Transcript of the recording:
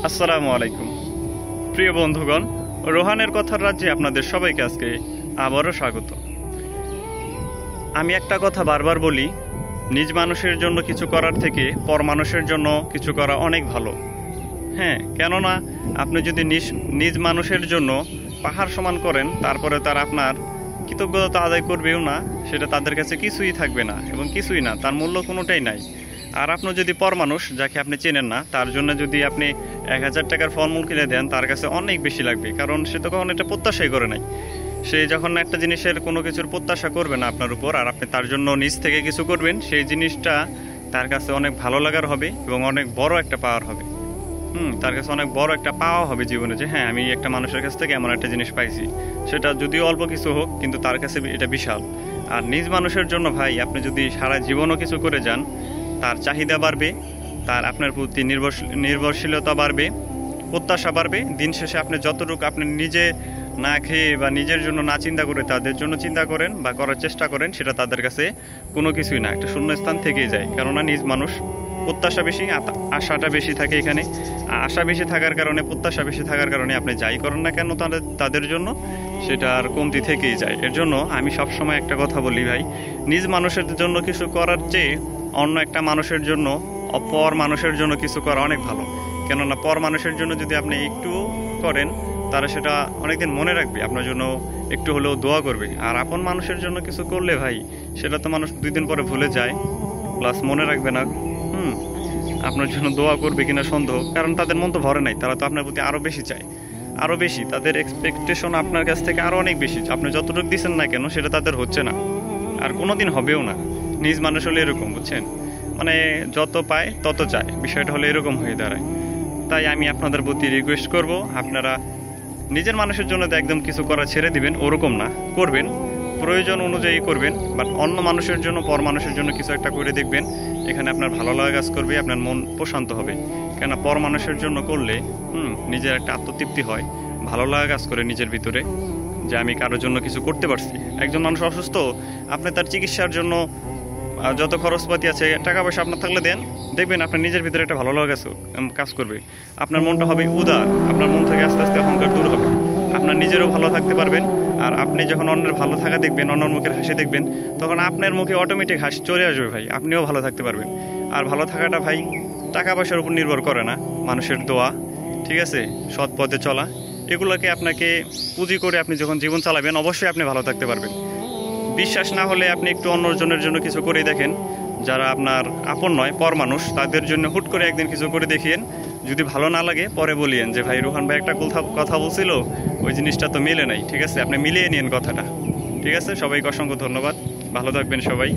আসসালামু আলাইকুম প্রিয় বন্ধুগণ, রোহানের কথার রাজ্যে আপনাদের সবাইকে আজকে আবারও স্বাগত। আমি একটা কথা বারবার বলি, নিজ মানুষের জন্য কিছু করার থেকে পর মানুষের জন্য কিছু করা অনেক ভালো। হ্যাঁ, কেননা আপনি যদি নিজ মানুষের জন্য পাহাড় সমান করেন, তারপরে তারা আপনার কৃতজ্ঞতা আদায় করবেও না, সেটা তাদের কাছে কিছুই থাকবে না এবং কিছুই না, তার মূল্য কোনোটাই নাই। আর আপনি যদি পর মানুষ যাকে আপনি চেনেন না, তার জন্য যদি আপনি 1000 টাকার ফলমূল কিনে দেন, তার কাছে অনেক বেশি লাগবে, কারণ সে তো কখনো এটা প্রত্যাশাই করে নাই। সে যখন একটা জিনিসের কোনো কিছুর প্রত্যাশা করবে না আপনার উপর, আর আপনি তার জন্য নিজ থেকে কিছু করবেন, সেই জিনিসটা তার কাছে অনেক ভালো লাগার হবে এবং অনেক বড় একটা পাওয়ার হবে। তার কাছে অনেক বড় একটা পাওয়া হবে জীবনে, যে হ্যাঁ, আমি একটা মানুষের কাছ থেকে এমন একটা জিনিস পাইছি। সেটা যদিও অল্প কিছু হোক, কিন্তু তার কাছে এটা বিশাল। আর নিজ মানুষের জন্য ভাই, আপনি যদি সারা জীবনও কিছু করে যান, তার চাহিদা বাড়বে, তার আপনার প্রতি নির্ভরশীলতা বাড়বে, প্রত্যাশা বাড়বে। দিন শেষে আপনি যতটুকু আপনি নিজে না খেয়ে বা নিজের জন্য না চিন্তা করে তাদের জন্য চিন্তা করেন বা করার চেষ্টা করেন, সেটা তাদের কাছে কোনো কিছুই না, একটা শূন্যস্থান থেকেই যায়। কেননা নিজ মানুষ, প্রত্যাশা বেশি, আশাটা বেশি থাকে এখানে। আশা বেশি থাকার কারণে, প্রত্যাশা বেশি থাকার কারণে আপনি যাই করেন না কেন তাদের জন্য, সেটা আর কমতি থেকেই যায়। এর জন্য আমি সবসময় একটা কথা বলি ভাই, নিজ মানুষের জন্য কিছু করার চেয়ে অন্য একটা মানুষের জন্য, অপর মানুষের জন্য কিছু করা অনেক ভালো। কেননা পর মানুষের জন্য যদি আপনি একটু করেন, তারা সেটা অনেকদিন মনে রাখবে, আপনার জন্য একটু হলেও দোয়া করবে। আর আপন মানুষের জন্য কিছু করলে ভাই, সেটা তো মানুষ 2 দিন পরে ভুলে যায়, প্লাস মনে রাখবে না। আপনার জন্য দোয়া করবে কিনা সন্দেহ, কারণ তাদের মন তো ভরে নাই, তারা তো আপনার প্রতি আরও বেশি চায়, আরও বেশি। তাদের এক্সপেকটেশন আপনার কাছ থেকে আরও অনেক বেশি। আপনি যতটুকু দিচ্ছেন না কেন, সেটা তাদের হচ্ছে না, আর কোনো দিন হবেও না। নিজ মানুষ হলে এরকম, বুঝছেন, মানে যত পায় তত চায়, বিষয়টা হলে এরকম হয়ে দাঁড়ায়। তাই আমি আপনাদের প্রতি রিকোয়েস্ট করব, আপনারা নিজের মানুষের জন্য তো একদম কিছু করা ছেড়ে দিবেন, ওরকম না, করবেন, প্রয়োজন অনুযায়ী করবেন, বাট অন্য মানুষের জন্য, পর মানুষের জন্য কিছু একটা করে দেখবেন, এখানে আপনার ভালো লাগা কাজ করবে, আপনার মন প্রশান্ত হবে। কেননা পর মানুষের জন্য করলে নিজের একটা আত্মতৃপ্তি হয়, ভালো লাগা কাজ করে নিজের ভিতরে, যে আমি কারোর জন্য কিছু করতে পারছি। একজন মানুষ অসুস্থ, আপনি তার চিকিৎসার জন্য যত খরচপাতি আছে, টাকা পয়সা আপনার থাকলে দেন, দেখবেন আপনার নিজের ভিতরে একটা ভালো লাগা কাজ করবে, আপনার মনটা হবে উদার, আপনার মন থেকে আস্তে আস্তে অহংকার দূর হবে, আপনার নিজেরও ভালো থাকতে পারবেন। আর আপনি যখন অন্যের ভালো থাকা দেখবেন, অন্যের মুখের হাসি দেখবেন, তখন আপনার মুখে অটোমেটিক হাসি চলে আসবে ভাই, আপনিও ভালো থাকতে পারবেন। আর ভালো থাকাটা ভাই টাকা পয়সার উপর নির্ভর করে না, মানুষের দোয়া, ঠিক আছে, সৎ পথে চলা, এগুলোকে আপনাকে পুঁজি করে আপনি যখন জীবন চালাবেন, অবশ্যই আপনি ভালো থাকতে পারবেন। বিশ্বাস না হলে আপনি একটু অন্যজনের জন্য কিছু করে দেখেন, যারা আপনার আপন নয়, পর মানুষ, তাদের জন্য হুট করে একদিন কিছু করে দেখিয়েন। যদি ভালো না লাগে, পরে বলিয়েন যে ভাই, রোহান ভাই একটা কথা বলছিল, ওই জিনিসটা তো মিলে নাই, ঠিক আছে, আপনি মিলিয়ে নিন কথাটা, ঠিক আছে। সবাইকে অসংখ্য ধন্যবাদ, ভালো থাকবেন সবাই।